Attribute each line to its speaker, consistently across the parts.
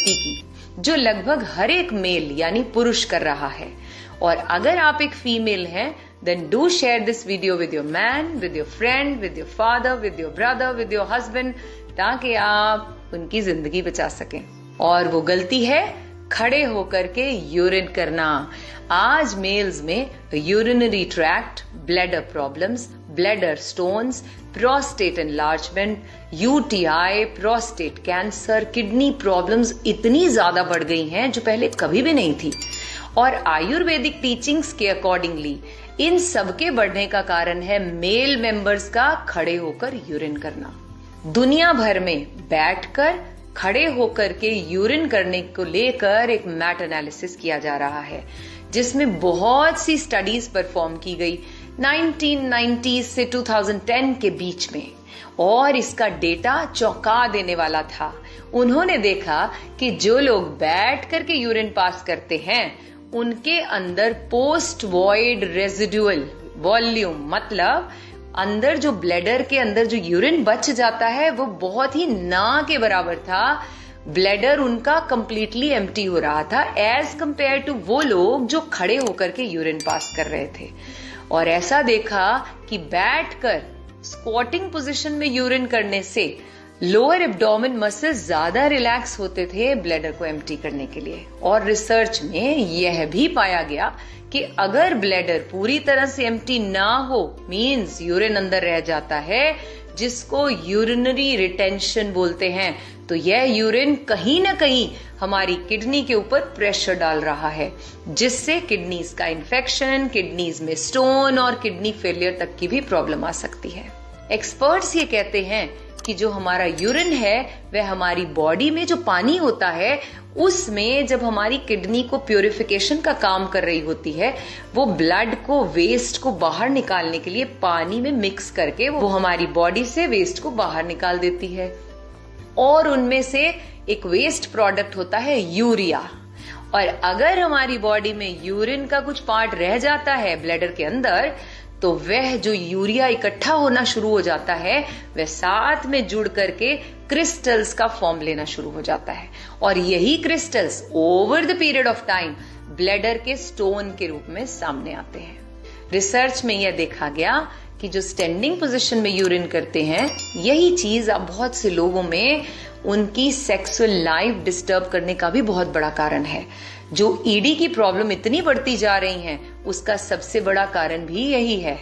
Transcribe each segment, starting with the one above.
Speaker 1: गलती की जो लगभग हर एक मेल यानी पुरुष कर रहा है। और अगर आप एक फीमेल हैं, then do share this video with your man, with your friend, with your father, with your brother, with your husband, ताकि आप उनकी जिंदगी बचा सकें। और वो गलती है खड़े होकर के यूरिन करना। आज मेल्स में urinary tract, bladder problems, bladder stones, prostate enlargement, UTI, prostate cancer, kidney problems इतनी ज्यादा बढ़ गई हैं जो पहले कभी भी नहीं थी। और आयुर्वेदिक टीचिंग्स के अकॉर्डिंगली इन सबके बढ़ने का कारण है मेल मेंबर्स का खड़े होकर यूरिन करना। दुनिया भर में बैठकर खड़े होकर के यूरिन करने को लेकर एक मैट एनालिसिस किया जा रहा है, जिसमें बहुत सी स्टडीज परफॉर्म की गई 1990 से 2010 के बीच में, और इसका डेटा चौंका देने वाला था। उन्होंने देखा कि जो लोग बैठ करके यूरिन पास करते हैं उनके अंदर पोस्ट वॉइड रेजिडुअल वॉल्यूम, मतलब अंदर जो ब्लैडर के अंदर जो यूरिन बच जाता है वो बहुत ही ना के बराबर था। ब्लैडर उनका कंप्लीटली एम्प्टी हो रहा था एज कंपेयर टू वो लोग जो खड़े होकर के यूरिन पास कर रहे थे। और ऐसा देखा कि बैठकर स्क्वाटिंग पोजीशन में यूरिन करने से लोअर एब्डोमेन मसल्स ज्यादा रिलैक्स होते थे ब्लैडर को एम्प्टी करने के लिए। और रिसर्च में यह भी पाया गया कि अगर ब्लैडर पूरी तरह से एम्प्टी ना हो, मींस यूरिन अंदर रह जाता है, जिसको यूरिनरी रिटेंशन बोलते हैं, तो यह यूरिन कहीं ना कहीं हमारी किडनी के ऊपर प्रेशर डाल रहा है, जिससे किडनीज का इन्फेक्शन, किडनीज में स्टोन और किडनी फेलियर तक की भी प्रॉब्लम आ सकती है। एक्सपर्ट्स ये कहते हैं कि जो हमारा यूरिन है वह हमारी बॉडी में जो पानी होता है उसमें जब हमारी किडनी को प्यूरिफिकेशन का काम कर रही होती है, वो ब्लड को, वेस्ट को बाहर निकालने के लिए पानी में मिक्स करके वो हमारी बॉडी से वेस्ट को बाहर निकाल देती है। और उनमें से एक वेस्ट प्रोडक्ट होता है यूरिया। और अगर हमारी बॉडी में यूरिन का कुछ पार्ट रह जाता है ब्लैडर के अंदर, तो वह जो यूरिया इकट्ठा होना शुरू हो जाता है वह साथ में जुड़ करके क्रिस्टल्स का फॉर्म लेना शुरू हो जाता है। और यही crystals over the period of time bladder के स्टोन के रूप में सामने आते हैं। रिसर्च में यह देखा गया कि जो स्टैंडिंग पोजीशन में यूरिन करते हैं, यही चीज अब बहुत से लोगों में उनकी सेक्सुअल लाइफ डिस्टर्ब करने का भी बहुत बड़ा कारण है। जो ईडी की प्रॉब्लम इतनी बढ़ती जा रही है उसका सबसे बड़ा कारण भी यही है।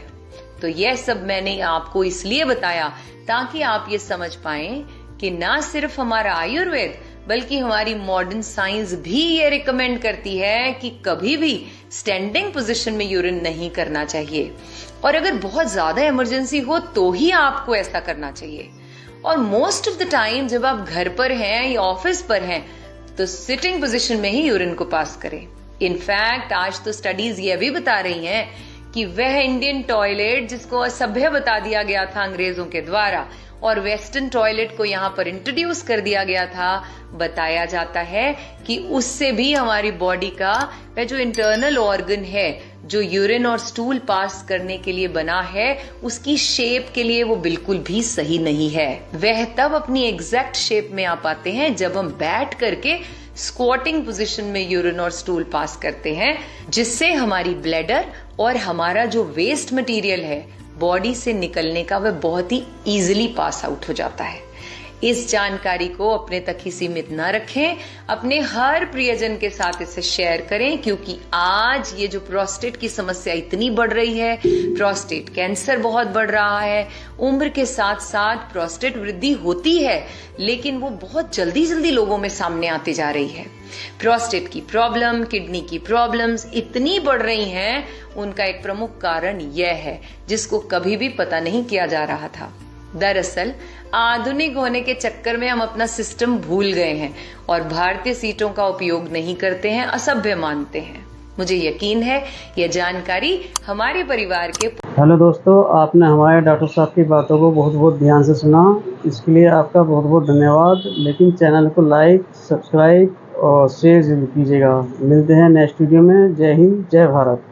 Speaker 1: तो यह सब मैंने आपको इसलिए बताया ताकि आप ये समझ पाएं कि ना सिर्फ हमारा आयुर्वेद बल्कि हमारी मॉडर्न साइंस भी ये रिकमेंड करती है कि कभी भी स्टैंडिंग पोजीशन में यूरिन नहीं करना चाहिए, और अगर बहुत ज्यादा इमरजेंसी हो तो ही आपको ऐसा करना चाहिए। और मोस्ट ऑफ द टाइम जब आप घर पर हैं या ऑफिस पर हैं तो सिटिंग पोजीशन में ही यूरिन को पास करें। इनफैक्ट आज तो स्टडीज ये भी बता रही हैं कि वह इंडियन टॉयलेट जिसको असभ्य बता दिया गया था अंग्रेजों के द्वारा और वेस्टर्न टॉयलेट को यहाँ पर इंट्रोड्यूस कर दिया गया था, बताया जाता है कि उससे भी हमारी बॉडी का वह जो इंटरनल ऑर्गन है जो यूरिन और स्टूल पास करने के लिए बना है, उसकी शेप के लिए वो बिल्कुल भी सही नहीं है। वह तब अपनी एग्जैक्ट शेप में आ पाते हैं जब हम बैठ करके स्क्वाटिंग पोजीशन में यूरिन और स्टूल पास करते हैं, जिससे हमारी ब्लैडर और हमारा जो वेस्ट मटेरियल है बॉडी से निकलने का वह बहुत ही इजीली पास आउट हो जाता है। इस जानकारी को अपने तक ही सीमित न रखें, अपने हर प्रियजन के साथ इसे शेयर करें, क्योंकि आज ये जो प्रोस्टेट की समस्या इतनी बढ़ रही है, प्रोस्टेट कैंसर बहुत बढ़ रहा है, उम्र के साथ साथ प्रोस्टेट वृद्धि होती है लेकिन वो बहुत जल्दी जल्दी लोगों में सामने आती जा रही है। प्रोस्टेट की प्रॉब्लम, किडनी की प्रॉब्लम्स इतनी बढ़ रही हैं, उनका एक प्रमुख कारण यह है जिसको कभी भी पता नहीं किया जा रहा था। दरअसल आधुनिक होने के चक्कर में हम अपना सिस्टम भूल गए हैं और भारतीय सीटों का उपयोग नहीं करते हैं, असभ्य मानते हैं। मुझे यकीन है यह जानकारी हमारे परिवार के।
Speaker 2: हेलो दोस्तों, आपने हमारे डॉक्टर साहब की बातों को बहुत बहुत ध्यान से सुना, इसके लिए आपका बहुत बहुत धन्यवाद। लेकिन चैनल को लाइक, सब्सक्राइब और शेयर जरूर कीजिएगा। मिलते हैं नेक्स्ट वीडियो में। जय हिंद, जय भारत।